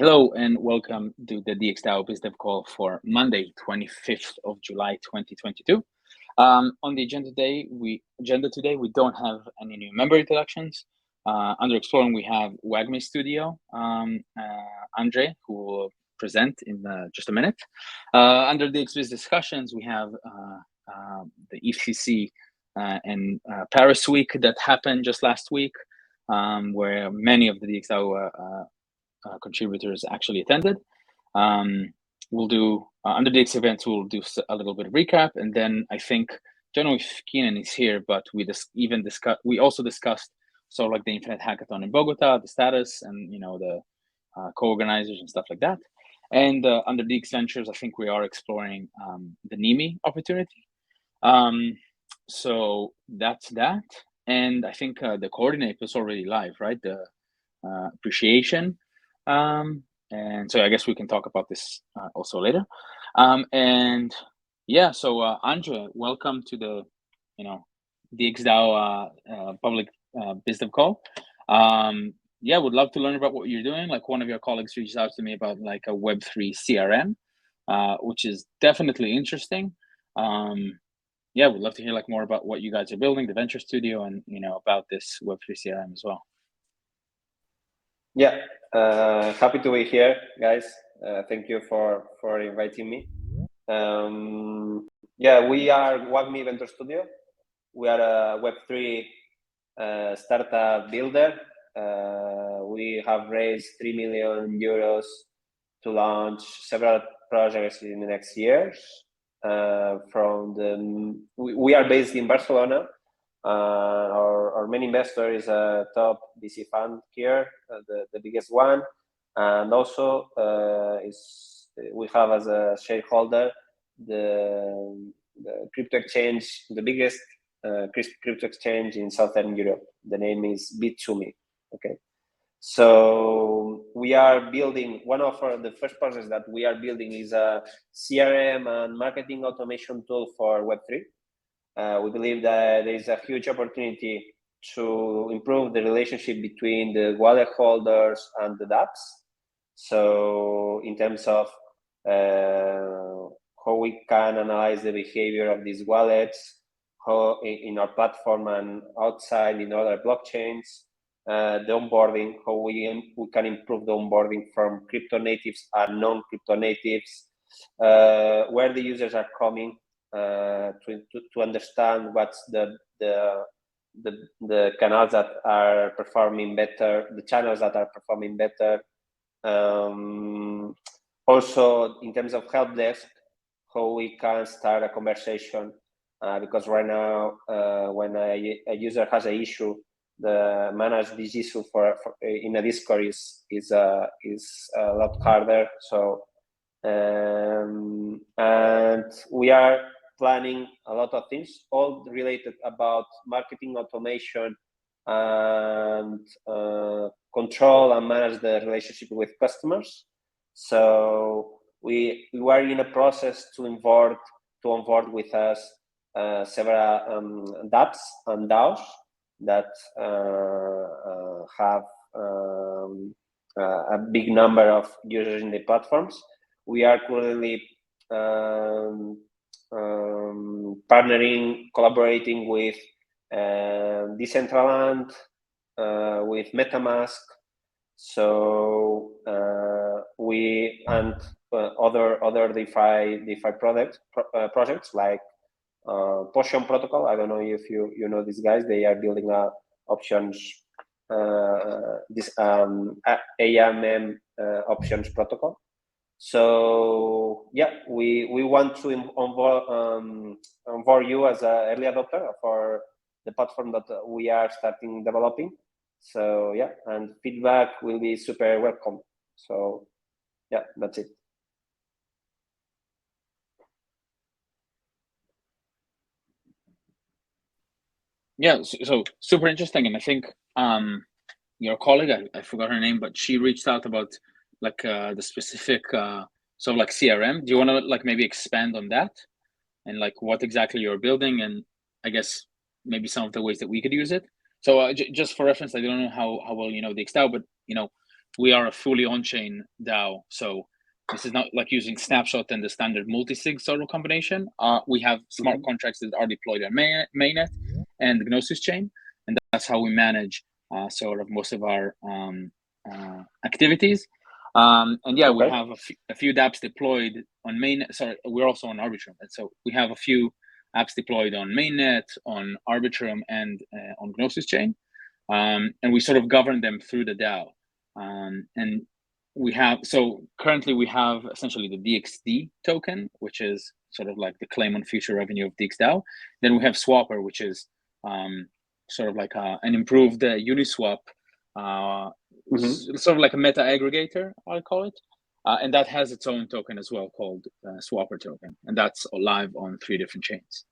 Hello and welcome to the DXdao BizDev call for Monday, 25th of July, 2022. On the agenda today, we don't have any new member introductions. Under Exploring, we have WAGMI Studio, Andre, who will present in just a minute. Under DXbiz discussions, we have the ETHCC and Paris week that happened just last week, where many of the DXdao contributors actually attended. We'll do under DX events, we'll do a little bit of recap, and then I think, I don't know if Keenan is here, but we also discussed sort of like the Infinite Hackathon in Bogota, the status, and the co-organizers and stuff like that. And under DX Ventures, I think we are exploring the Nimi opportunity. So that's that, and I think the Coordinape is already live, right? The appreciation. And so I guess we can talk about this also later. And yeah, so Andre, welcome to the DXdao public BizDev call. Yeah, would love to learn about what you're doing. Like, one of your colleagues reached out to me about like a Web3 CRM, which is definitely interesting. Yeah, would love to hear like more about what you guys are building, the Venture Studio, and about this Web3 CRM as well. Yeah, happy to be here, guys. Thank you for inviting me. Yeah, we are WAGMI Venture Studio. We are a Web3 startup builder. We have raised 3 million euros to launch several projects in the next years. We are based in Barcelona. Our main investor is a top VC fund here, the biggest one, and also we have as a shareholder the crypto exchange, the biggest crypto exchange in Southern Europe. The name is Bit2Me. Okay, so we are building the first projects that we are building is a CRM and marketing automation tool for Web3. We believe that there is a huge opportunity to improve the relationship between the wallet holders and the dApps. So in terms of how we can analyze the behavior of these wallets, how in our platform and outside in other blockchains, the onboarding, how we can improve the onboarding from crypto natives and non-crypto natives, where the users are coming, to understand what's the canals that are performing better, the channels that are performing better. Also, in terms of help desk, how we can start a conversation, because right now, when a user has an issue, the manage this issue in a Discord is a lot harder. So, and we are planning a lot of things, all related about marketing automation and control and manage the relationship with customers. So we were in a process to onboard with us several dApps and DAOs that have a big number of users in the platforms. We are currently collaborating with Decentraland, with MetaMask, so we and other DeFi projects like Potion Protocol. I don't know if you know these guys. They are building options, this AMM options protocol. So yeah, we want to onboard you as an early adopter for the platform that we are starting developing. So yeah, and feedback will be super welcome. So yeah, that's it. Yeah, so super interesting, and I think your colleague, I forgot her name, but she reached out about like the specific sort of like CRM. Do you want to like maybe expand on that and like what exactly you're building, and I guess maybe some of the ways that we could use it? So just for reference, I don't know how well you know DXdao, but we are a fully on-chain DAO. So this is not like using snapshot and the standard multi-sig sort of combination. We have smart contracts that are deployed on mainnet and the Gnosis chain, and that's how we manage sort of most of our activities. And yeah, we have a few dApps deployed on mainnet. Sorry, we're also on Arbitrum, and so we have a few apps deployed on mainnet, on Arbitrum, and on Gnosis chain, and we sort of govern them through the DAO. And we have, so currently we have essentially the DXD token, which is sort of like the claim on future revenue of DXdao. Then we have Swapr, which is sort of like an improved Uniswap, sort of like a meta aggregator, I'll call it. And that has its own token as well called Swapr token. And that's live on 3 different chains.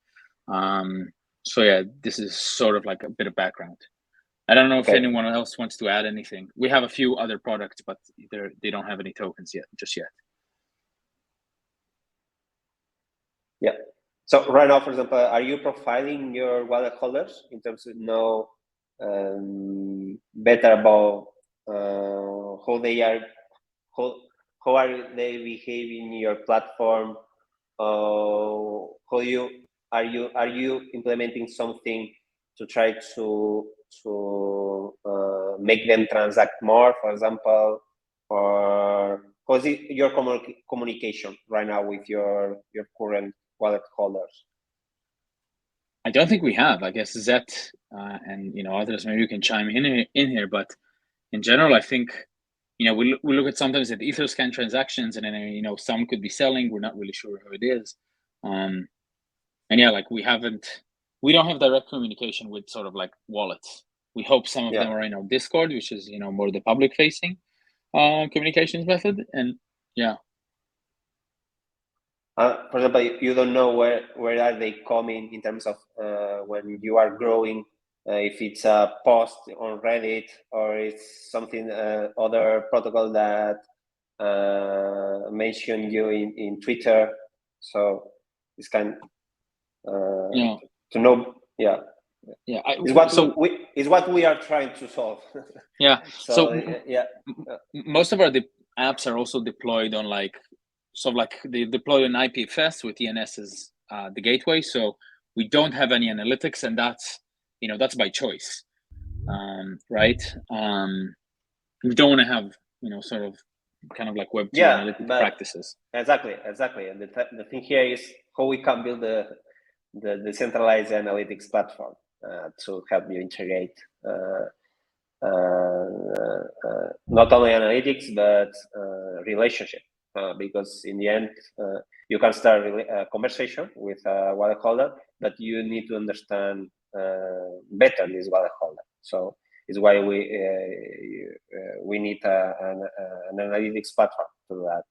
So yeah, this is sort of like a bit of background. I don't know if anyone else wants to add anything. We have a few other products, but they don't have any tokens just yet. Yeah. So right now, for example, are you profiling your wallet holders in terms of know better about how they are, how are they behaving in your platform? Are you implementing something to try to make them transact more, for example, or how's your communication right now with your current wallet holders? I don't think we have. I guess Zet and others maybe you can chime in here, but in general, I think we look at sometimes at EtherScan transactions, and then some could be selling. We're not really sure who it is, and yeah, like we don't have direct communication with sort of like wallets. We hope some of them are in our Discord, which is more the public facing communications method, and yeah. For example, you don't know where are they coming in terms of when you are growing, if it's a post on Reddit or it's something other protocol that mentioned you in Twitter. So it's kind to know, is what we are trying to solve. Yeah. So yeah, most of our apps are also deployed on they deploy on IPFS with ENS as the gateway. So we don't have any analytics, and that's by choice, right? We don't want to have sort of kind of like Web2 analytic practices. Exactly. And the thing here is how we can build the decentralized analytics platform to help you integrate not only analytics but relationship. Because in the end, you can start a conversation with a wallet holder, but you need to understand better this wallet holder. So it's why we need an analytics platform to do that.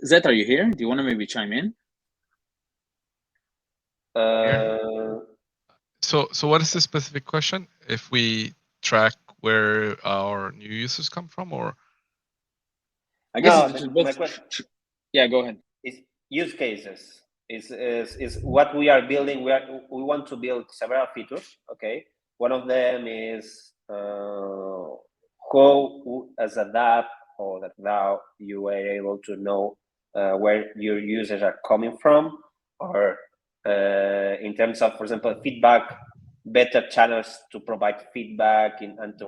Zet, are you here? Do you want to maybe chime in? So what is the specific question? If we track where our new users come from, or I guess my question. Yeah, go ahead. It's use cases. Is what we are building. We want to build several features. Okay, one of them is how, as a dApp or that DAO, you were able to know where your users are coming from, or in terms of, for example, feedback, better channels to provide feedback and to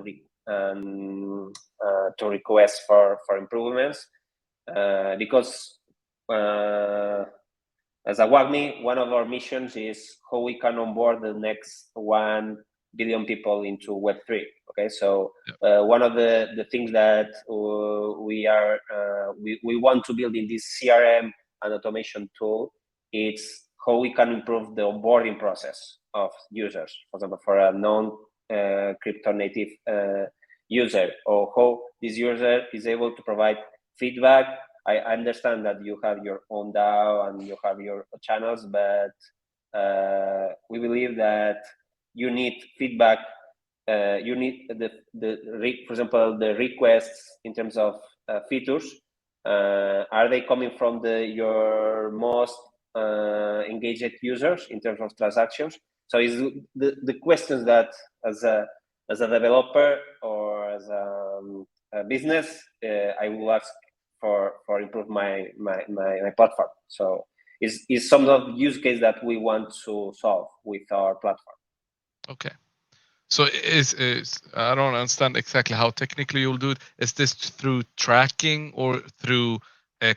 request for improvements. Because as a WAGMI, one of our missions is how we can onboard the next 1 billion people into Web3. Okay, so one of the things that we want to build in this CRM and automation tool is how we can improve the onboarding process of users, for example, for a non-crypto native user, or how this user is able to provide feedback. I understand that you have your own DAO and you have your channels, but we believe that you need feedback. You need for example, the requests in terms of features. Are they coming from your most engaged users in terms of transactions? So it's the questions that as a developer or as a business, I will ask for improve my platform. So is some of the use case that we want to solve with our platform. Okay. So is I don't understand exactly how technically you'll do it. Is this through tracking or through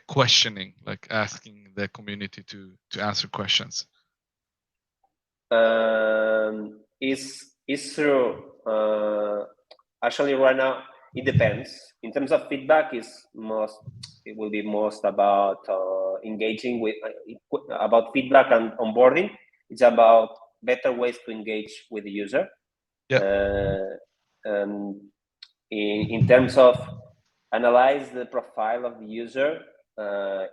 questioning, like asking the community to answer questions? Is through actually right now it depends. In terms of feedback, it will be most about engaging with about feedback and onboarding. It's about better ways to engage with the user. Yeah. And in terms of analyze the profile of the user,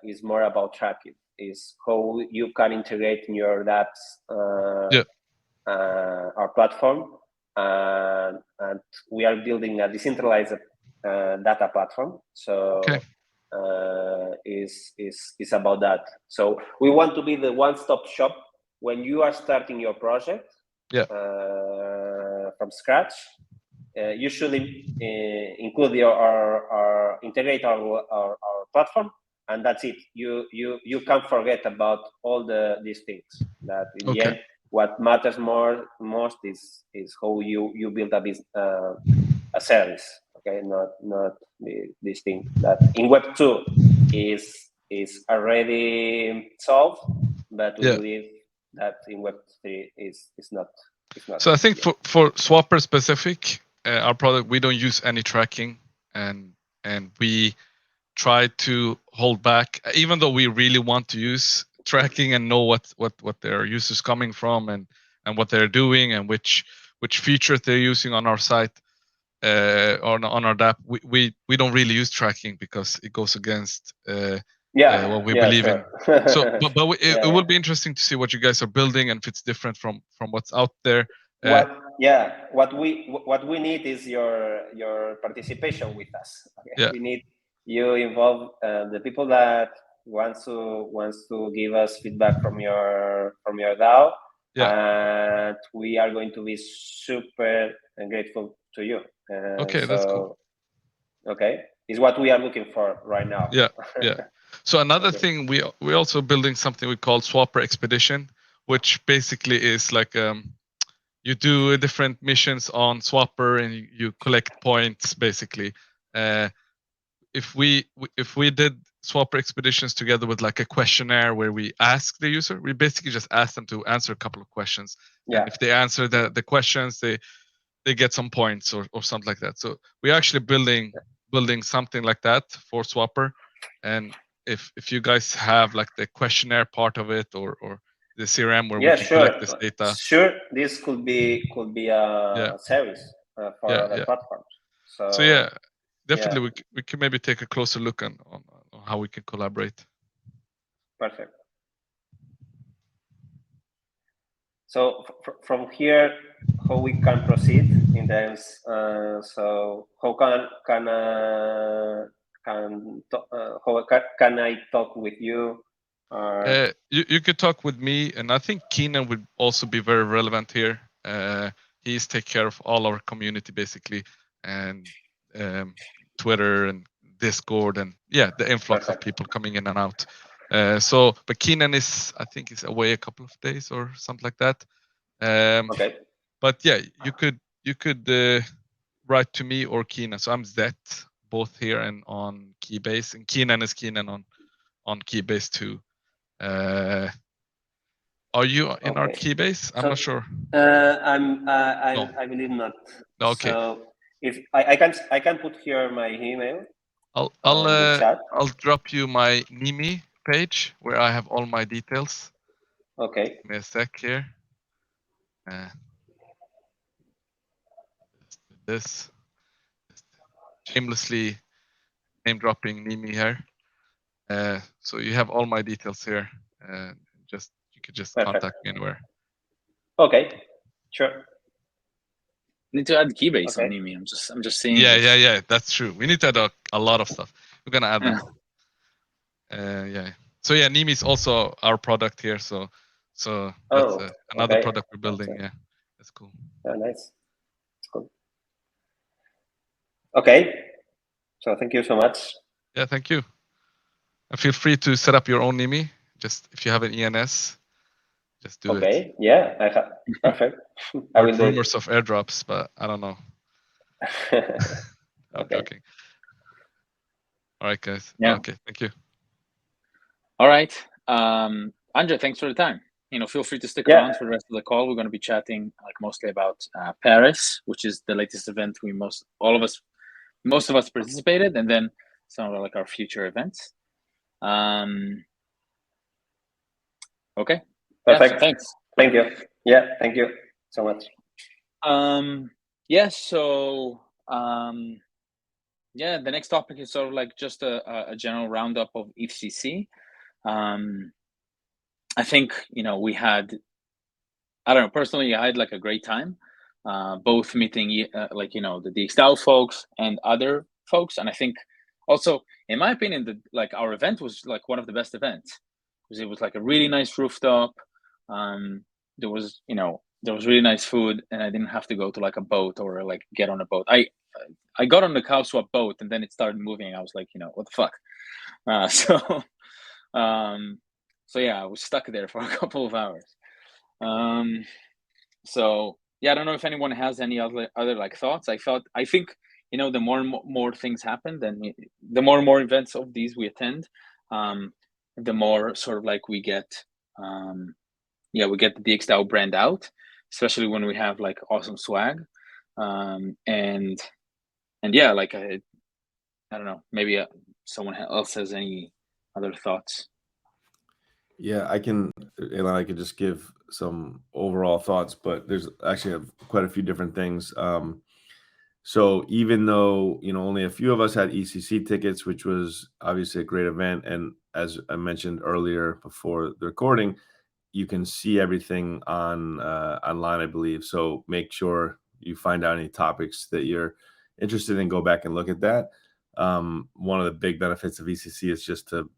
is more about tracking. Is how you can integrate in your apps our platform, and we are building a decentralized data platform. So is about that. So we want to be the one-stop shop when you are starting your project from scratch. You should include or integrate our platform, and that's it. You can't forget about all these things. That in the end, what matters most is how you build a service. Okay, not this thing that in Web 2 is already solved, but we believe that in Web 3 is not. So I think for Swapr specific, our product, we don't use any tracking, and we try to hold back, even though we really want to use tracking and know what their users coming from and what they're doing and which features they're using on our site or on our app. We don't really use tracking because it goes against what we believe in. So, but it will be interesting to see what you guys are building and if it's different from what's out there. What we need is your participation with us. Okay? We need you involve the people that wants to give us feedback from your DAO, and we are going to be super grateful to you. Okay, that's cool. Okay, is what we are looking for right now. Yeah. So another thing, we're also building something we call Swapr Expedition, which basically is like you do different missions on Swapr and you collect points basically. If we did Swapr Expeditions together with like a questionnaire where we ask the user, we basically just ask them to answer a couple of questions. And if they answer the questions, they get some points or something like that. So we're actually building something like that for Swapr. And if you guys have like the questionnaire part of it or the CRM where we can collect this data. Sure, this could be a service for other platforms. So yeah, definitely we can maybe take a closer look on how we can collaborate. Perfect. So from here, how we can proceed in terms. So how can I talk with you? You could talk with me, and I think Keenan would also be very relevant here. He's take care of all our community basically, and Twitter and Discord, and the influx of people coming in and out. But Keenan I think is away a couple of days or something like that. But yeah, you could write to me or Keenan. So I'm Zet, both here and on Keybase, and Keenan is Keenan on Keybase too. Are you in our Keybase? I'm not sure. I believe not. Okay. So if I can put here my email. I'll drop you my Nimi page where I have all my details. Okay. Give me a sec here. This shamelessly name dropping Nimi here. So you have all my details here. You could just contact me anywhere. Okay, sure. Need to add Keybase on Nimi. I'm just seeing. Yeah. That's true. We need to add a lot of stuff. We're gonna add them. So yeah, Nimi is also our product here. So So that's another okay. product we're building. Yeah, that's cool. Oh, nice. That's cool. Okay. So thank you so much. Yeah, thank you. And feel free to set up your own Nimi. Just if you have an ENS, just do it. Okay. Yeah, I have. Perfect. I will do it. Rumors of airdrops, but I don't know. I'm joking. All right, guys. Yeah. Okay, thank you. All right. Andre, thanks for the time. Feel free to stick around for the rest of the call. We're going to be chatting mostly about Paris, which is the latest event most of us participated, and then some of our future events. Okay. Perfect. Yeah, so thanks. Thank you. Yeah, thank you so much. Yeah. So yeah, the next topic is sort of just a general roundup of ETHCC. I think we had, I don't know, personally I had a great time, both meeting the DXdao folks and other folks, and I think also, in my opinion, our event was one of the best events because it was a really nice rooftop. There was really nice food, and I didn't have to go to a boat or get on a boat. I got on the CowSwap boat, and then it started moving. I was like, what the fuck? So yeah, I was stuck there for a couple of hours. So yeah, I don't know if anyone has any other thoughts. I think the more and more things happen, then the more and more events of these we attend, the more sort of we get we get the DXdao brand out, especially when we have awesome swag, and yeah, I don't know, maybe someone else has any other thoughts. Yeah, I can just give some overall thoughts, but there's actually quite a few different things. So even though only a few of us had ETHCC tickets, which was obviously a great event, and as I mentioned earlier before the recording, you can see everything online, I believe. So make sure you find out any topics that you're interested in, go back and look at that. One of the big benefits of ETHCC is just to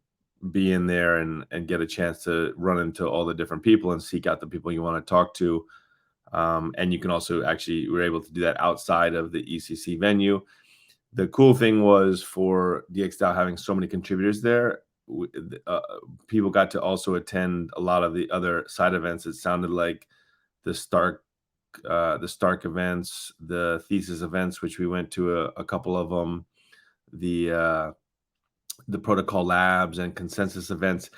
be in there and get a chance to run into all the different people and seek out the people you want to talk to. And you can also we're able to do that outside of the ETHCC venue. The cool thing was for DXdao having so many contributors there, people got to also attend a lot of the other side events. It sounded like the Stark events, the thesis events, which we went to a couple of them, the protocol labs and consensus events.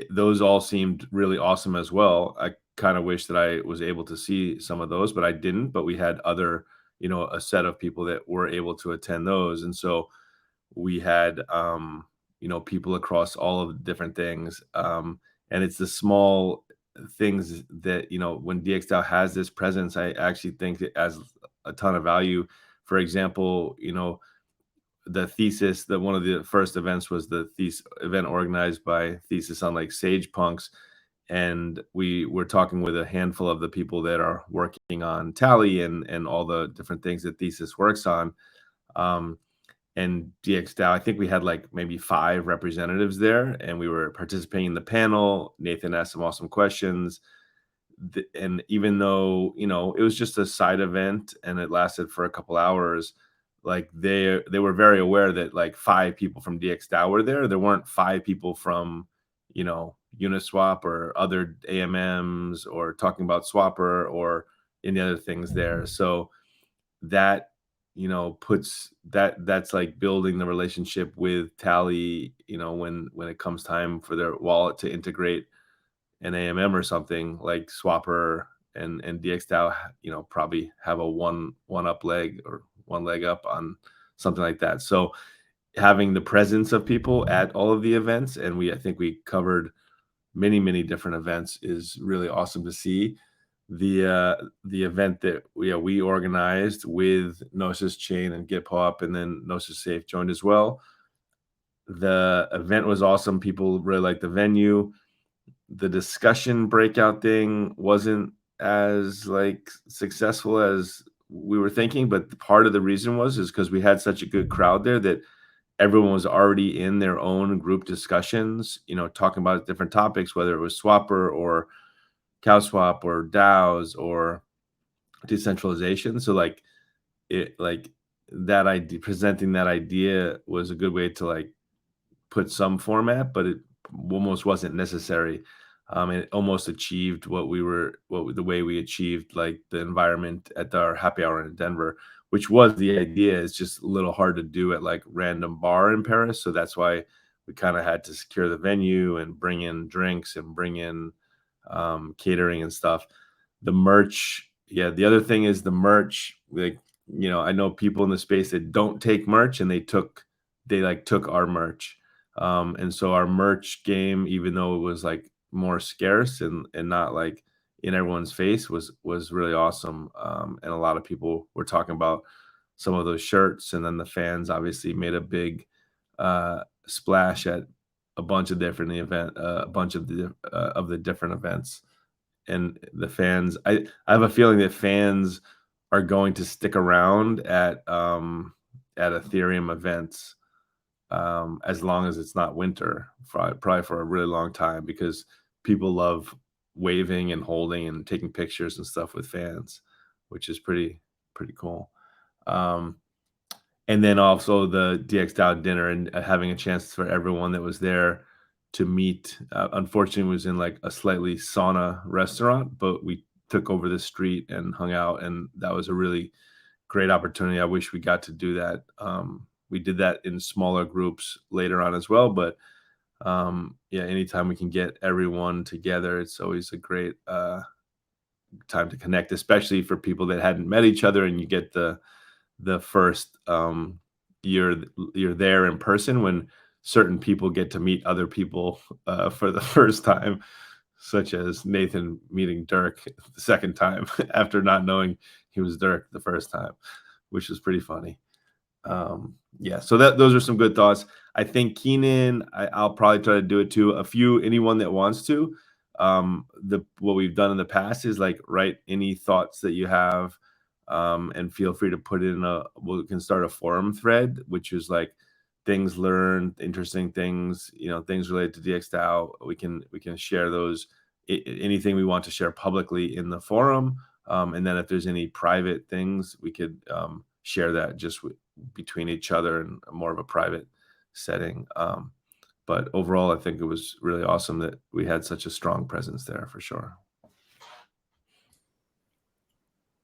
Those all seemed really awesome as well. I kind of wish that I was able to see some of those, but I didn't. But we had other, a set of people that were able to attend those. And so we had, people across all of the different things. And it's the small things that, when DXdao has this presence, I actually think it has a ton of value. For example, the thesis, that one of the first events was the thesis event organized by Thesis on Sage Punks. And we were talking with a handful of the people that are working on Tally and all the different things that Thesis works on. And DXdao, I think we had maybe 5 representatives there, and we were participating in the panel. Nathan asked some awesome questions. And even though, it was just a side event and it lasted for a couple hours, they were very aware that 5 people from DXdao were there. There weren't 5 people from, Uniswap or other AMMs or talking about Swapr or any other things there. So that, puts that's building the relationship with Tally, when it comes time for their wallet to integrate an AMM or something like Swapr and DXdao, probably have a one leg up on something like that. So having the presence of people at all of the events, and I think we covered many different events, is really awesome to see. The event that we organized with Gnosis Chain and GitHub, and then Gnosis Safe joined as well. The event was awesome. People really liked the venue. The discussion breakout thing wasn't as successful as we were thinking, but part of the reason is because we had such a good crowd there that everyone was already in their own group discussions, talking about different topics, whether it was Swapr or CowSwap or DAOs or decentralization. So like that idea, presenting that idea was a good way to like put some format, but it almost wasn't necessary. It almost achieved the way we achieved like the environment at our happy hour in Denver, which was the idea. It's just a little hard to do at like random bar in Paris. So that's why we kind of had to secure the venue and bring in drinks and bring in catering and stuff. The merch. Yeah. The other thing is the merch. Like, I know people in the space that don't take merch, and they took our merch. And so our merch game, even though it was like more scarce and not like in everyone's face, was really awesome. And a lot of people were talking about some of those shirts, and then the fans obviously made a big splash at a bunch of different of the different events. And the fans, I have a feeling that fans are going to stick around at Ethereum events as long as it's not winter, probably for a really long time, because people love waving and holding and taking pictures and stuff with fans, which is pretty cool. And then also the DXdao dinner, and having a chance for everyone that was there to meet. Unfortunately, it was in like a slightly sauna restaurant, but we took over the street and hung out, and that was a really great opportunity. I wish we got to do that. We did that in smaller groups later on as well, but yeah, anytime we can get everyone together, it's always a great time to connect, especially for people that hadn't met each other, and you get the first you're there in person, when certain people get to meet other people for the first time, such as Nathan meeting Dirk the second time after not knowing he was Dirk the first time, which was pretty funny. Yeah, so those are some good thoughts. I think Keenan, I'll probably try to do it too. Anyone that wants to, what we've done in the past is like write any thoughts that you have, and feel free to put it in we can start a forum thread, which is like things learned, interesting things, things related to DXdao. We can share those, anything we want to share publicly in the forum. And then if there's any private things, we could share that just between each other in more of a private setting. But overall, I think it was really awesome that we had such a strong presence there, for sure.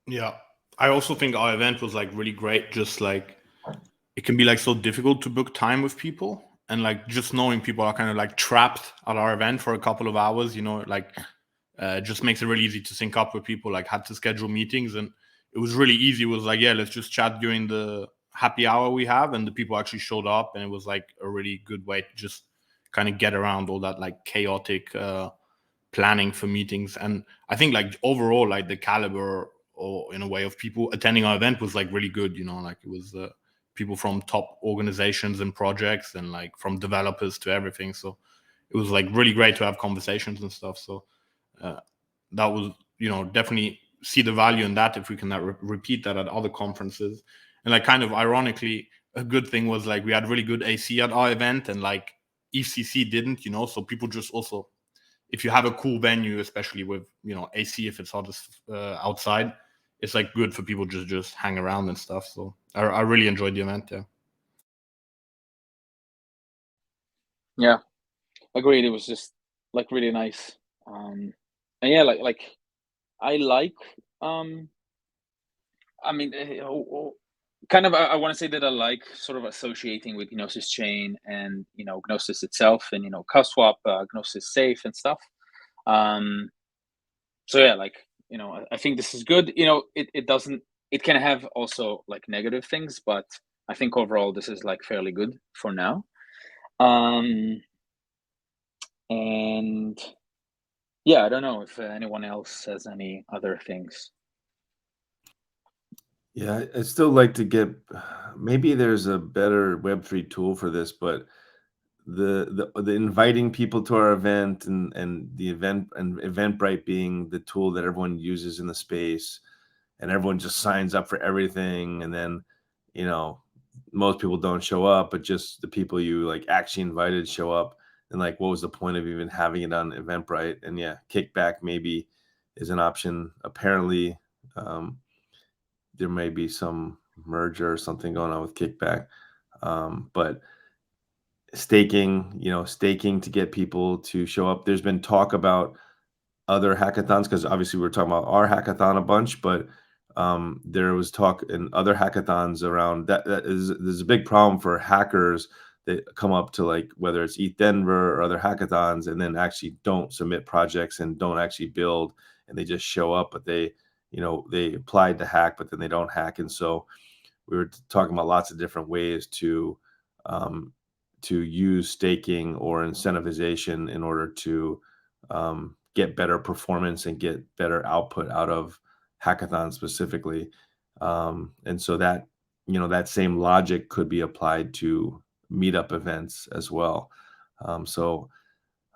Yeah, I also think our event was like really great. Just like it can be like so difficult to book time with people, and like just knowing people are kind of like trapped at our event for a couple of hours, like just makes it really easy to sync up with people. Like had to schedule meetings, and it was really easy. It was like, yeah, let's just chat during the happy hour we have, and the people actually showed up, and it was like a really good way to just kind of get around all that like chaotic planning for meetings. And I think like overall, like the caliber, or in a way, of people attending our event was like really good. Like it was people from top organizations and projects, and like from developers to everything. So it was like really great to have conversations and stuff. So that was, definitely see the value in that if we can repeat that at other conferences. And like kind of ironically, a good thing was like we had really good AC at our event, and like ETHCC didn't, so people just also, if you have a cool venue, especially with AC, if it's outside, it's like good for people just hang around and stuff. So I really enjoyed the event. Yeah, agreed. It was just like really nice. And yeah, like I like I mean, kind of, I want to say that I like sort of associating with Gnosis Chain and Gnosis itself, and CowSwap, Gnosis Safe and stuff. So yeah, like I think this is good. It can have also like negative things, but I think overall this is like fairly good for now. And yeah, I don't know if anyone else has any other things. Yeah, I'd still like to get, maybe there's a better Web3 tool for this, but the inviting people to our event, and the event, and Eventbrite being the tool that everyone uses in the space, and everyone just signs up for everything, and then most people don't show up, but just the people you like actually invited show up. And like, what was the point of even having it on Eventbrite? And yeah, kickback maybe is an option. Apparently, there may be some merger or something going on with Kickback, but staking, staking to get people to show up. There's been talk about other hackathons, because obviously we're talking about our hackathon a bunch, but there was talk in other hackathons around that. There's a big problem for hackers that come up to, like, whether it's ETH Denver or other hackathons, and then actually don't submit projects and don't actually build, and they just show up, but they applied to hack, but then they don't hack. And so we were talking about lots of different ways to use staking or incentivization in order to get better performance and get better output out of hackathons specifically. And so that, that same logic could be applied to meetup events as well. So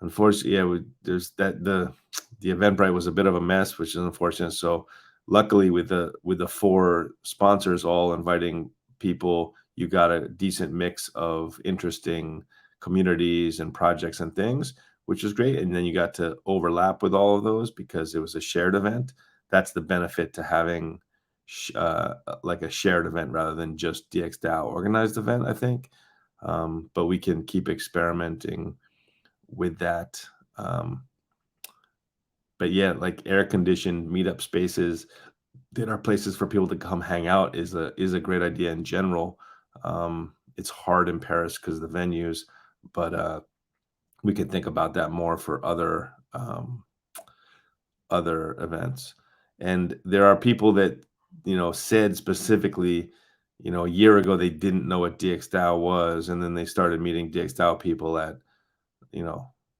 unfortunately, there's that the Eventbrite was a bit of a mess, which is unfortunate. So luckily, with the 4 sponsors all inviting people, you got a decent mix of interesting communities and projects and things, which was great. And then you got to overlap with all of those because it was a shared event. That's the benefit to having like a shared event rather than just DXdao organized event, I think. But we can keep experimenting with that. But yeah, like air-conditioned meetup spaces that are places for people to come hang out is a great idea in general. It's hard in Paris because of the venues, but we can think about that more for other events. And there are people that said specifically, a year ago they didn't know what DXdao was, and then they started meeting DXdao people at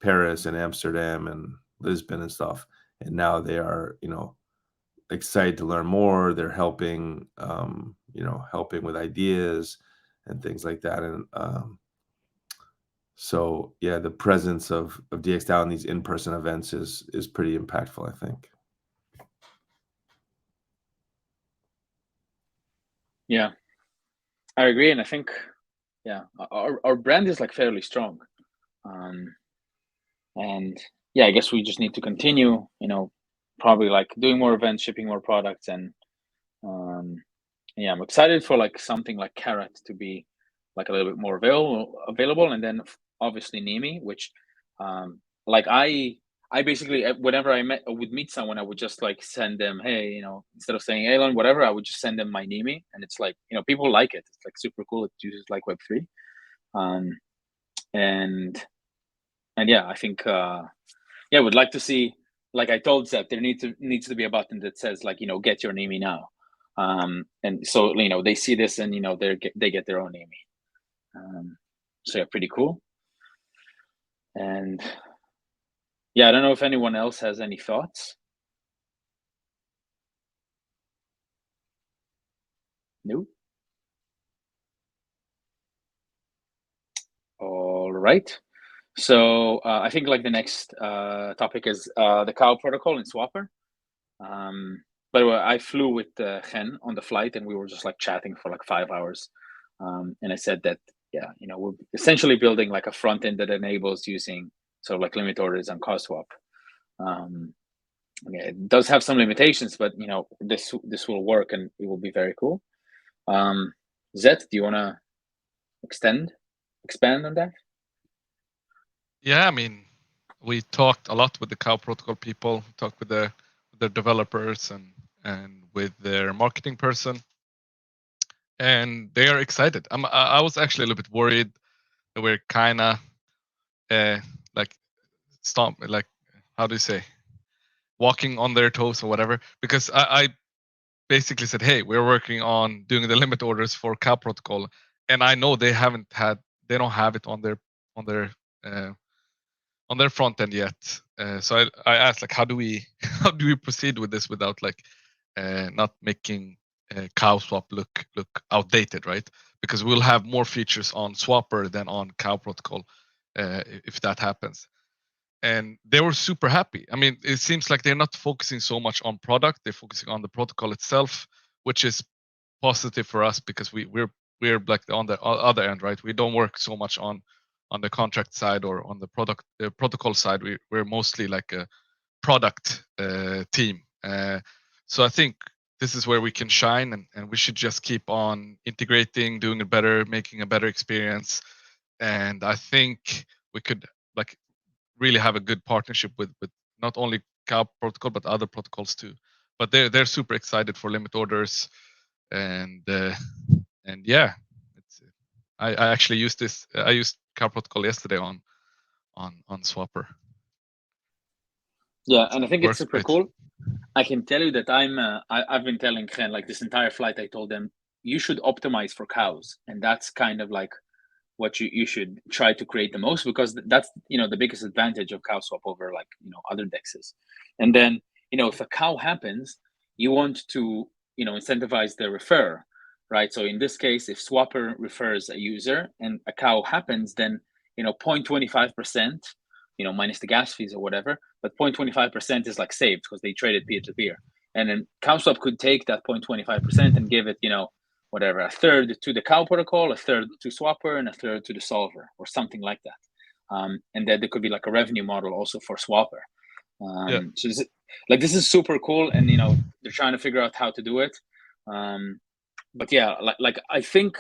Paris and Amsterdam and Lisbon and stuff, and now they are excited to learn more. They're helping helping with ideas and things like that. And so yeah, the presence of DXdao in these in-person events is pretty impactful, I think. Yeah, I agree. And I think, yeah, our brand is like fairly strong. And yeah, I guess we just need to continue, probably like doing more events, shipping more products. And yeah, I'm excited for like something like Carrot to be like a little bit more available. And then obviously Nimi, which like I basically, whenever I would meet someone, I would just like send them, hey, instead of saying Elon, whatever, I would just send them my Nimi. And it's like, people like it. It's like super cool. It uses like Web3. And yeah, I think, yeah, would like to see, like I told Zep, there needs to be a button that says like, get your Nimi now. And so, they see this and, they get their own Nimi. So yeah, pretty cool. And yeah, I don't know if anyone else has any thoughts. No. All right. So I think like the next topic is the cow protocol in Swapr. By the way, I flew with Gen on the flight, and we were just like chatting for like 5 hours. And I said that, yeah, we're essentially building like a front end that enables using sort of like limit orders and cost swap. Yeah, it does have some limitations, but this will work and it will be very cool. Zet, do you want to expand on that? Yeah, I mean, we talked a lot with the cow protocol people, talked with the developers and with their marketing person, and they are excited. I was actually a little bit worried that we're kind of like how do you say, walking on their toes or whatever, because I basically said, hey, we're working on doing the limit orders for cow protocol, and I know they don't have it on their front end yet. So I asked, like, how do we proceed with this without like not making cow swap look outdated, right? Because we'll have more features on Swapr than on cow protocol if that happens. And they were super happy. I mean, it seems like they're not focusing so much on product; they're focusing on the protocol itself, which is positive for us because we're like on the other end, right? We don't work so much on the contract side or on the protocol side. We're mostly like a product team. So I think this is where we can shine, and we should just keep on integrating, doing it better, making a better experience. And I think we could like really have a good partnership with not only Cow protocol but other protocols too. But they're super excited for limit orders, and yeah, I actually used this. I used Cow protocol yesterday on Swapr. Yeah, and I think it's Works super great. cool. I can tell you that I've been telling Ken, like this entire flight, I told them you should optimize for cows, and that's kind of like what you should try to create the most, because that's the biggest advantage of CowSwap over like other dexes. And then if a cow happens, you want to incentivize the refer, right? So in this case, if Swapr refers a user and a cow happens, then 0.25%, minus the gas fees or whatever, but 0.25% is like saved because they traded peer-to-peer. And then CowSwap could take that 0.25% and give it, whatever, a third to the Cow protocol, a third to Swapr, and a third to the solver, or something like that. And then there could be like a revenue model also for Swapr. So this is super cool, and they're trying to figure out how to do it. But yeah, like I think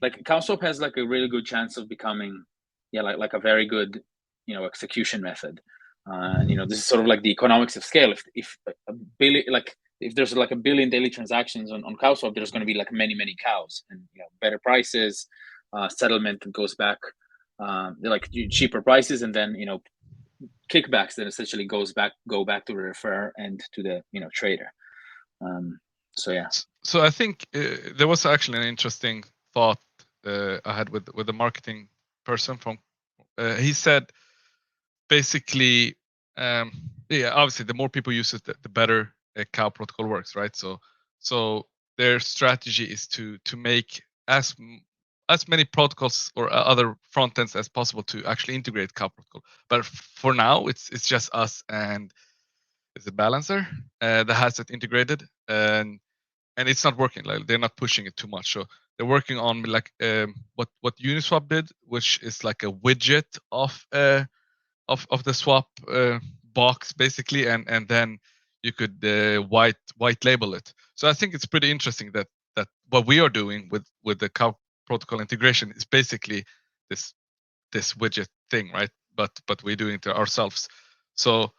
like CowSwap has like a really good chance of becoming like a very good execution method. This is sort of like the economics of scale. If a billion, like if there's like a billion daily transactions on CowSwap, there's going to be like many cows, and better prices, settlement that goes back, like cheaper prices, and then kickbacks that essentially go back to the refer and to the trader. So yeah. So I think there was actually an interesting thought I had with the marketing person from. He said basically, obviously the more people use it, the better a Cow protocol works, right? So their strategy is to make as many protocols or other front ends as possible to actually integrate Cow protocol. But for now, it's just us and is a balancer that has it integrated, and it's not working. Like they're not pushing it too much. So they're working on like what Uniswap did, which is like a widget of the swap box basically, and then you could white label it. So I think it's pretty interesting that what we are doing with the Cow protocol integration is basically this widget thing, right? But we're doing it ourselves. So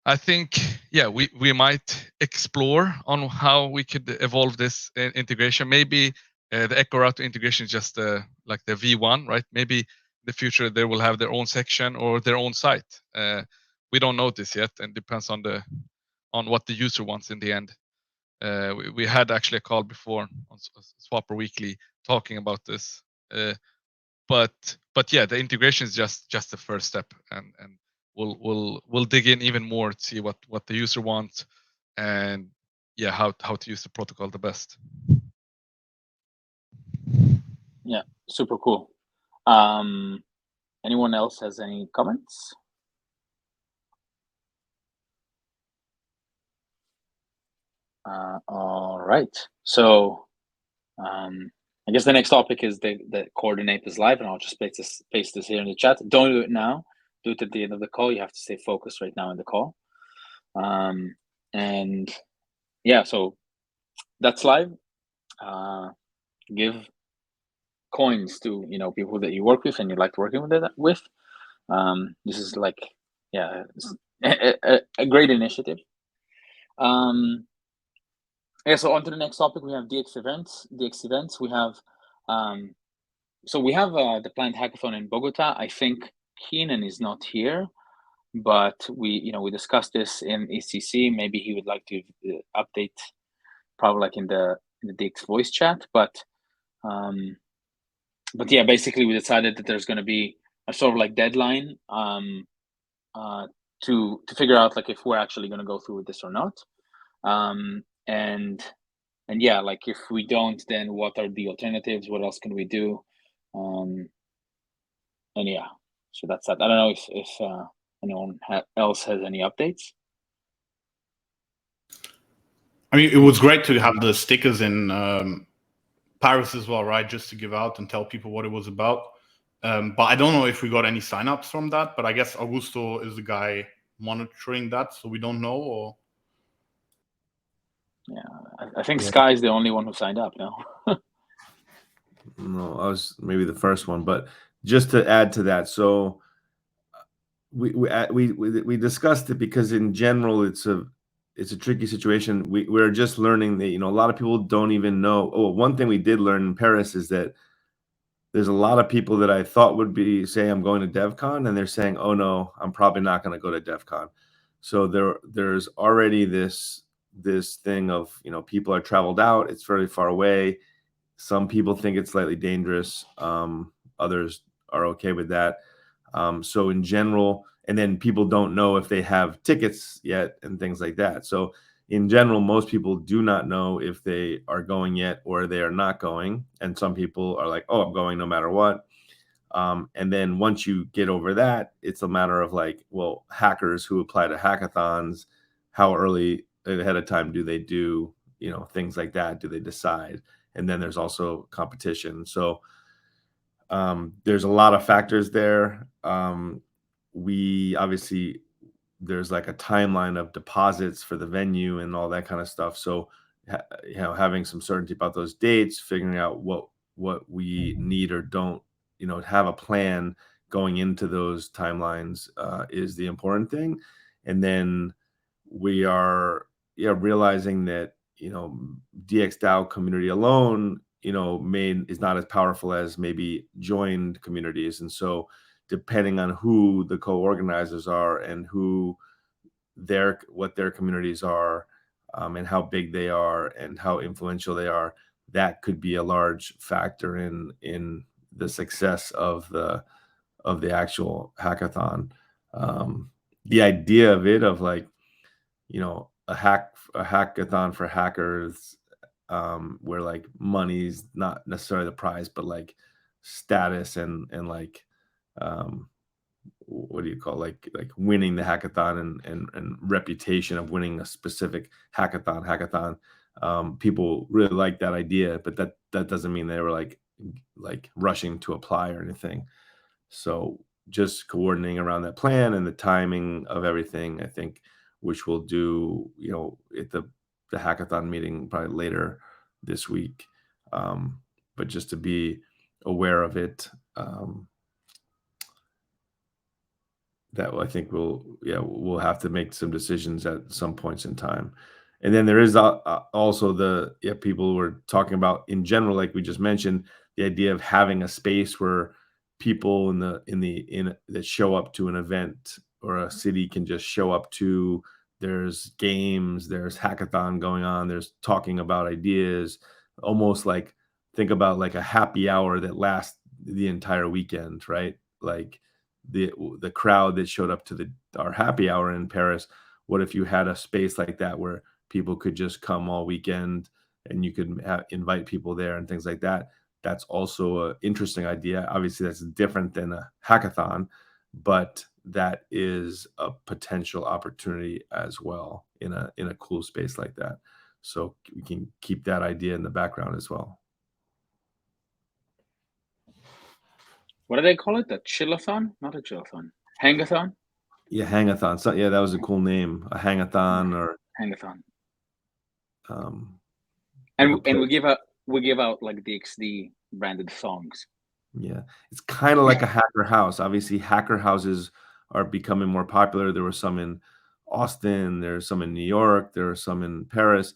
I think we might explore on how we could evolve this integration. Maybe the Echo Router integration is just like the V1, right? Maybe in the future they will have their own section or their own site. We don't know this yet, and depends on what the user wants in the end. We had actually a call before on Swapr Weekly talking about this, but yeah, the integration is just the first step, and we'll dig in even more to see what the user wants, and how to use the protocol the best. Yeah, super cool. Anyone else has any comments? All right. So I guess the next topic is the Coordinape is live, and I'll just paste this here in the chat. Don't do it now. Do it at the end of the call. You have to stay focused right now in the call. And yeah, so that's live. Give coins to people that you work with and you like working with. This is like a great initiative. So on to the next topic, we have DX events. We have the planned hackathon in Bogota. I think Keenan is not here, but we discussed this in ETHCC. Maybe he would like to update, probably like in the DX voice chat. But yeah, basically we decided that there's going to be a sort of like deadline to figure out like if we're actually going to go through with this or not. And yeah, like if we don't, then what are the alternatives? What else can we do? And yeah, so that's that. I don't know if anyone else has any updates. I mean, it was great to have the stickers in Paris as well, right? Just to give out and tell people what it was about. But I don't know if we got any signups from that. But I guess Augusto is the guy monitoring that, so we don't know? Or Yeah, I think Sky is the only one who signed up now. No, I was maybe the first one, but just to add to that, so we discussed it because in general it's a tricky situation. We're just learning that, a lot of people don't even know. Oh, one thing we did learn in Paris is that there's a lot of people that I thought would be say I'm going to DevCon, and they're saying, oh no, I'm probably not going to go to DevCon. So there's already this thing of, people are traveled out, it's very far away. Some people think it's slightly dangerous. Others are okay with that. So in general, and then people don't know if they have tickets yet and things like that. So in general, most people do not know if they are going yet or they are not going. And some people are like, oh, I'm going no matter what. And then once you get over that, it's a matter of like, well, hackers who apply to hackathons, how early ahead of time do they do, things like that? Do they decide? And then there's also competition. So there's a lot of factors there. We obviously, there's like a timeline of deposits for the venue and all that kind of stuff. So, having some certainty about those dates, figuring out what we need or don't, have a plan going into those timelines is the important thing. And then we are realizing that, DXdao community alone, is not as powerful as maybe joined communities. And so depending on who the co-organizers are and what their communities are, and how big they are and how influential they are, that could be a large factor in the success of the actual hackathon. The idea of it, of like, a hackathon for hackers, where like money's not necessarily the prize, but like status and like, what do you call, like winning the hackathon and reputation of winning a specific hackathon. People really like that idea, but that doesn't mean they were like rushing to apply or anything. So just coordinating around that plan and the timing of everything, I think, which we'll do, at the hackathon meeting probably later this week. But just to be aware of it, that I think we'll have to make some decisions at some points in time. And then there is also people were talking about in general, like we just mentioned, the idea of having a space where people that show up to an event or a city can just show up to. There's games, there's hackathon going on, there's talking about ideas, almost like think about like a happy hour that lasts the entire weekend, right? Like the crowd that showed up to our happy hour in Paris. What if you had a space like that where people could just come all weekend and you could invite people there and things like that? That's also an interesting idea. Obviously, that's different than a hackathon, but that is a potential opportunity as well in a cool space like that. So we can keep that idea in the background as well. What do they call it? A chillathon? Not a chillathon. Hangathon? Yeah, hangathon. So yeah, that was a cool name. A hangathon or Hangathon. like And we give out like DXD branded songs. Yeah, it's kind of like a hacker house. Obviously, hacker houses are becoming more popular. There were some in Austin, there's some in New York, there are some in Paris.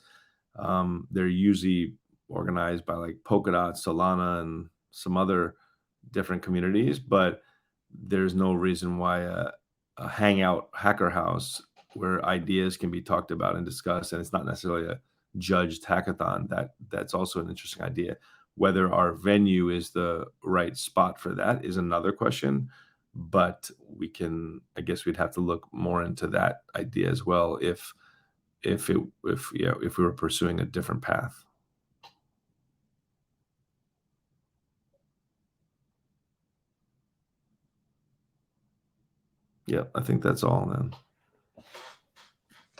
They're usually organized by like Polkadot, Solana, and some other different communities, but there's no reason why a hangout hacker house where ideas can be talked about and discussed, and it's not necessarily a judged hackathon. That's also an interesting idea. Whether our venue is the right spot for that is another question, but I guess we'd have to look more into that idea as well if we were pursuing a different path. Yeah, I think that's all then.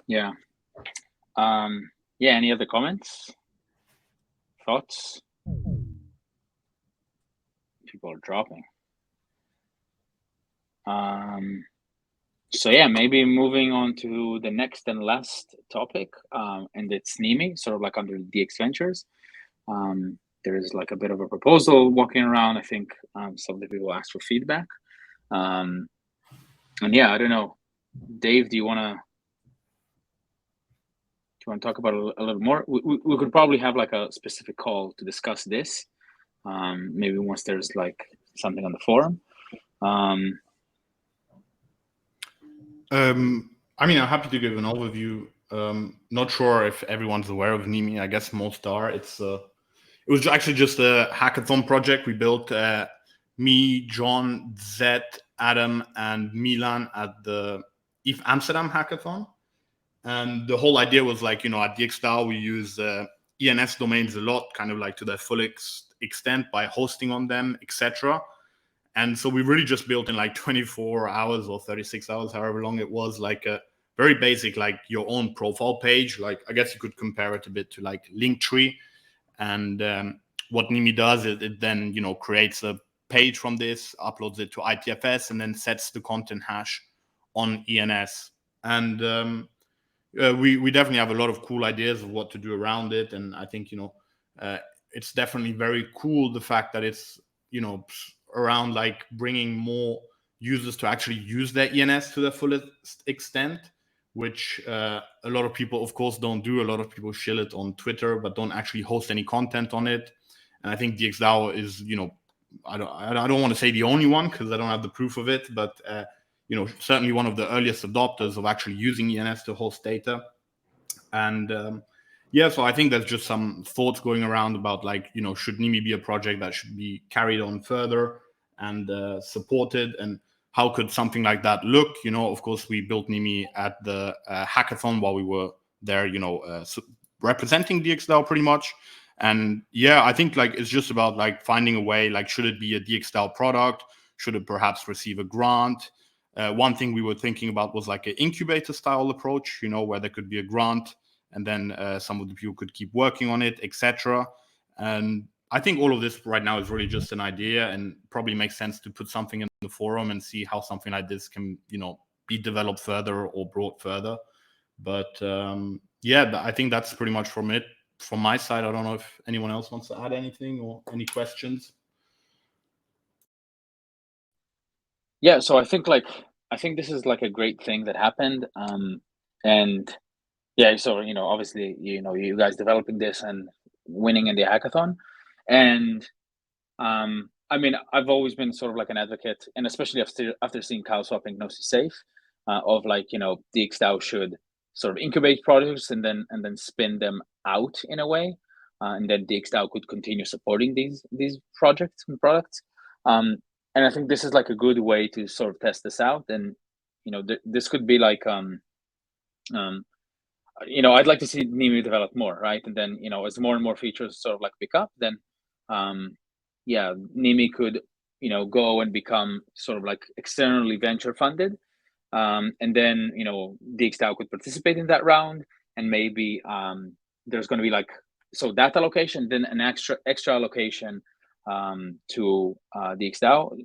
Yeah. Yeah, any other comments? Thoughts? People are dropping. So yeah, maybe moving on to the next and last topic, and it's Nimi, sort of like under DX Ventures. There's like a bit of a proposal walking around. I think some of the people asked for feedback. And yeah, I don't know, Dave, do you want to talk about it a little more? We could probably have like a specific call to discuss this. Maybe once there's like something on the forum. I mean, I'm happy to give an overview. Not sure if everyone's aware of Nimi. I guess most are. It was actually just a hackathon project. We built me, John, Zet, Adam, and Milan at the ETH Amsterdam hackathon. And the whole idea was like, you know, at DXdao, we use ENS domains a lot, kind of like to their full extent by hosting on them, etc. And so we really just built in like 24 hours or 36 hours, however long it was, like a very basic, like your own profile page. Like, I guess you could compare it a bit to like Linktree. And what Nimi does is it then, you know, creates a page from this, uploads it to IPFS, and then sets the content hash on ENS. And we definitely have a lot of cool ideas of what to do around it. And I think, you know, it's definitely very cool, the fact that it's, you know, around like bringing more users to actually use their ENS to their fullest extent, which a lot of people, of course, don't do. A lot of people shill it on Twitter, but don't actually host any content on it. And I think DXdao is, you know, I don't want to say the only one because I don't have the proof of it, but you know, certainly one of the earliest adopters of actually using ENS to host data. And yeah, so I think there's just some thoughts going around about like, you know, should Nimi be a project that should be carried on further and supported, and how could something like that look? You know, of course, we built Nimi at the hackathon while we were there, you know, representing DXdao pretty much. And yeah, I think like it's just about like finding a way, like, should it be a DXdao product? Should it perhaps receive a grant? One thing we were thinking about was like an incubator style approach, you know, where there could be a grant and then some of the people could keep working on it, etc. And I think all of this right now is really just an idea, and probably makes sense to put something in the forum and see how something like this can, you know, be developed further or brought further. But yeah, I think that's pretty much from my side. I don't know if anyone else wants to add anything or any questions. Yeah, so I think this is like a great thing that happened. And yeah, so you know, obviously, you know, you guys developing this and winning in the hackathon. And I mean, I've always been sort of like an advocate, and especially after seeing CowSwap and Gnosis Safe, of like, you know, DXdao should sort of incubate projects and then spin them out in a way, and then DXdao could continue supporting these projects and products. And I think this is like a good way to sort of test this out. And you know, this could be like you know, I'd like to see Nimi develop more, right? And then, you know, as more and more features sort of like pick up, then yeah, Nimi could, you know, go and become sort of like externally venture funded. And then, you know, DXdao could participate in that round, and maybe there's going to be like, so that allocation, then an extra allocation to DXdao.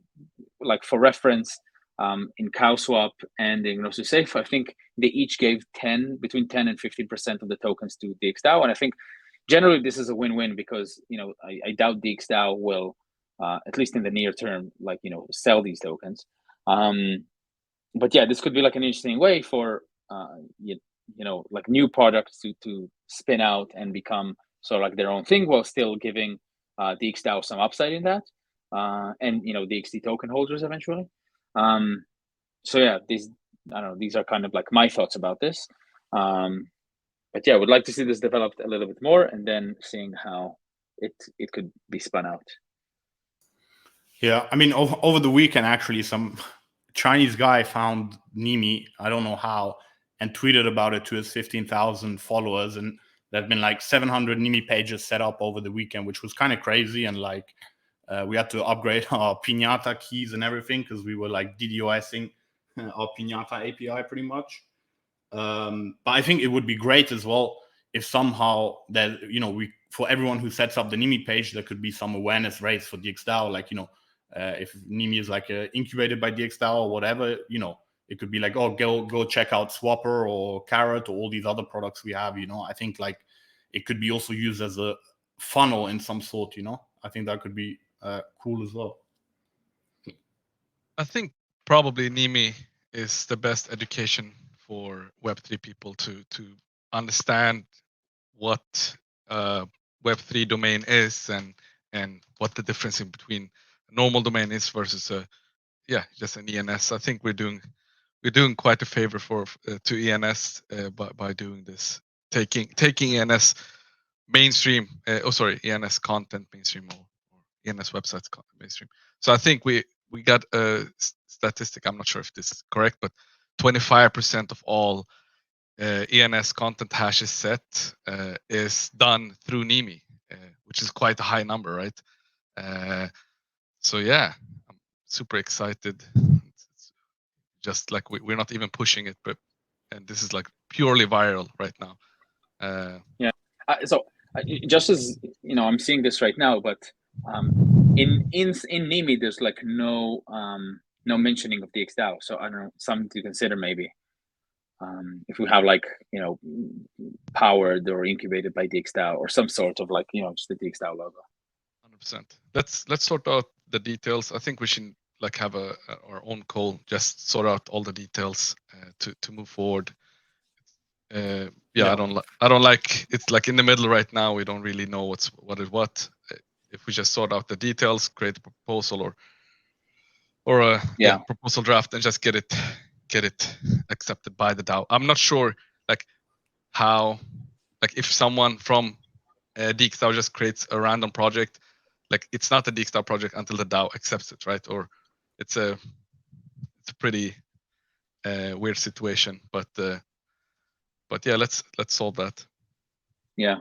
Like for reference, in CowSwap and in Gnosis Safe, I think they each gave between 10 and 15% of the tokens to DXdao. And I think generally this is a win-win, because, you know, I doubt DXdao will, at least in the near term, like, you know, sell these tokens. But yeah, this could be like an interesting way for, you know, like new products to spin out and become sort of like their own thing, while still giving DXdao some upside in that, and, you know, DXD token holders eventually. So yeah, I don't know, these are kind of like my thoughts about this. But yeah, I would like to see this developed a little bit more, and then seeing how it could be spun out. Yeah, I mean, over the weekend, actually, some Chinese guy found Nimi, I don't know how, and tweeted about it to his 15,000 followers. And there have been like 700 Nimi pages set up over the weekend, which was kind of crazy. And like, we had to upgrade our Pinata keys and everything, because we were like DDoSing our Pinata API pretty much. But I think it would be great as well if somehow that, you know, for everyone who sets up the Nimi page, there could be some awareness raised for DXdao. Like, you know, if Nimi is like incubated by DXdao or whatever, you know, it could be like, oh, go check out Swapr or Carrot or all these other products we have. I think like it could be also used as a funnel in some sort. I think that could be cool as well. I think probably Nimi is the best education for Web3 people to understand what Web3 domain is and what the difference in between a normal domain is versus just an ENS. I think we're doing quite a favor to ENS by doing this, taking ENS mainstream. ENS content mainstream or ENS websites mainstream. So I think we got a statistic. I'm not sure if this is correct, but 25% of all ENS content hashes set is done through Nimi, which is quite a high number, right? So yeah, I'm super excited. It's just like we're not even pushing it, and this is like purely viral right now. Just as I'm seeing this right now, but in Nimi there's like no mentioning of DXdao. So I don't know, something to consider maybe. If we have like powered or incubated by DXdao or some sort of like just the DXdao logo. 100%. Let's sort out the details. I think we should like have our own call, just sort out all the details to move forward. I don't like it's like in the middle right now. We don't really know what is what. If we just sort out the details, create a proposal or a proposal draft and just get it accepted by the DAO. I'm not sure like how, like if someone from DXdao just creates a random project, like it's not a DXdao project until the DAO accepts it, right? Or it's a pretty weird situation, but yeah, let's solve that. Yeah.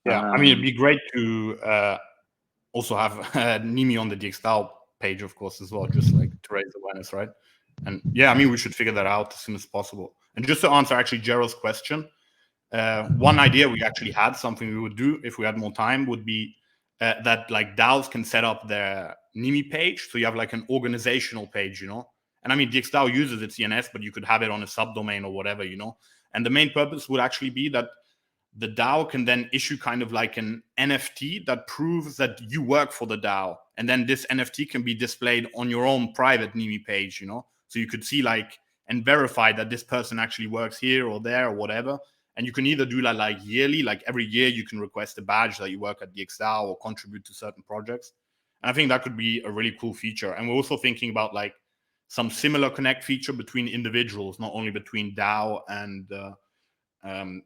I mean, it'd be great to also have Nimi on the DXdao page, of course, as well, just like to raise awareness, right? And yeah, I mean, we should figure that out as soon as possible. And just to answer actually Gerald's question, one idea we actually had, something we would do if we had more time, would be that like DAOs can set up their Nimi page. So you have like an organizational page, And I mean, DXdao uses its ENS, but you could have it on a subdomain or whatever, And the main purpose would actually be that the DAO can then issue kind of like an NFT that proves that you work for the DAO. And then this NFT can be displayed on your own private Nimi page, So you could see like and verify that this person actually works here or there or whatever. And you can either do that like yearly, like every year you can request a badge that you work at DXdao or contribute to certain projects. And I think that could be a really cool feature. And we're also thinking about like some similar connect feature between individuals, not only between DAO and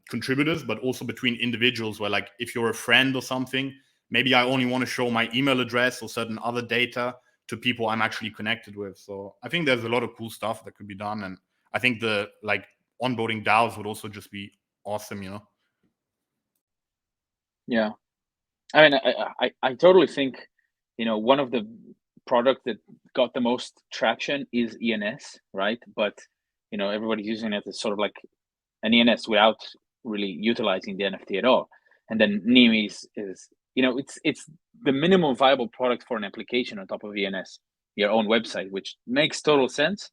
contributors, but also between individuals where like if you're a friend or something, maybe I only want to show my email address or certain other data to people I'm actually connected with. So I think there's a lot of cool stuff that could be done. And I think the like onboarding DAOs would also just be awesome, Yeah. I mean, I totally think, one of the products that got the most traction is ENS, right? But, everybody's using it as sort of like an ENS without really utilizing the NFT at all. And then Nimi is it's the minimum viable product for an application on top of ENS, your own website, which makes total sense.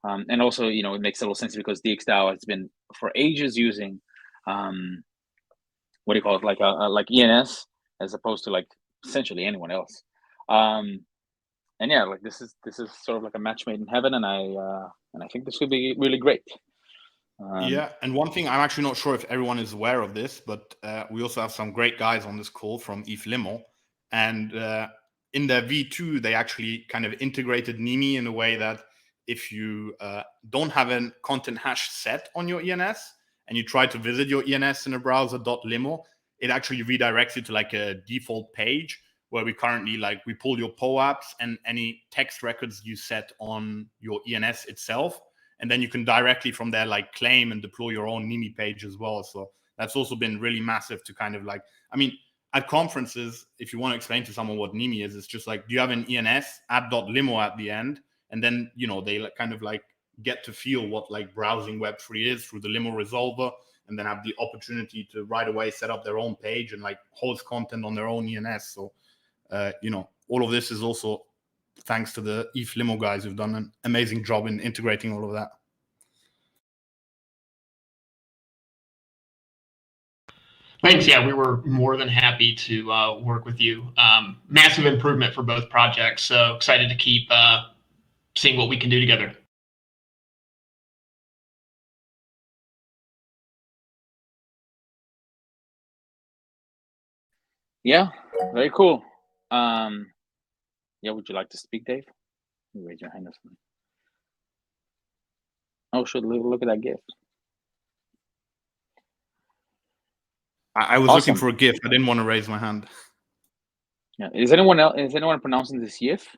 And also, it makes total sense because DXdao has been for ages using, what do you call it, like ENS as opposed to like essentially anyone else. And yeah, like this is sort of like a match made in heaven, and I think this could be really great. Yeah, and one thing, I'm actually not sure if everyone is aware of this, but we also have some great guys on this call from ETHLimo, and in their V2, they actually kind of integrated Nimi in a way that if you don't have a content hash set on your ENS and you try to visit your ENS in a browser .limo, it actually redirects you to like a default page where we currently we pull your POAPs and any text records you set on your ENS itself. And then you can directly from there claim and deploy your own Nimi page as well. So that's also been really massive to kind of I mean, at conferences, if you want to explain to someone what Nimi is, it's just do you have an ENS, add .limo at the end, and then they kind of get to feel what browsing Web3 is through the limo resolver, and then have the opportunity to right away set up their own page and host content on their own ENS. So all of this is also thanks to the ETH Limo guys who've done an amazing job in integrating all of that. Thanks. Yeah, we were more than happy to work with you. Massive improvement for both projects. So excited to keep seeing what we can do together. Yeah, very cool. Yeah, would you like to speak, Dave? You raise your hand or something. Oh, should look at that gift. I was looking for a GIF. I didn't want to raise my hand. Yeah. Is anyone pronouncing this GIF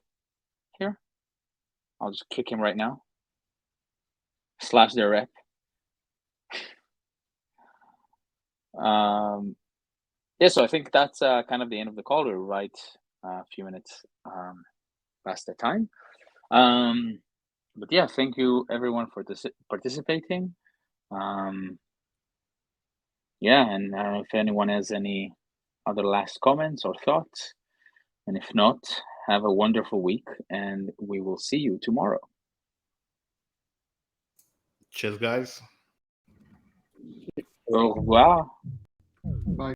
here? I'll just kick him right now. Slash their rep. Yeah, so I think that's kind of the end of the call. We're right a few minutes past the time. But yeah, thank you everyone for participating. Yeah, and I don't know if anyone has any other last comments or thoughts. And if not, have a wonderful week, and we will see you tomorrow. Cheers, guys. Au revoir. Bye.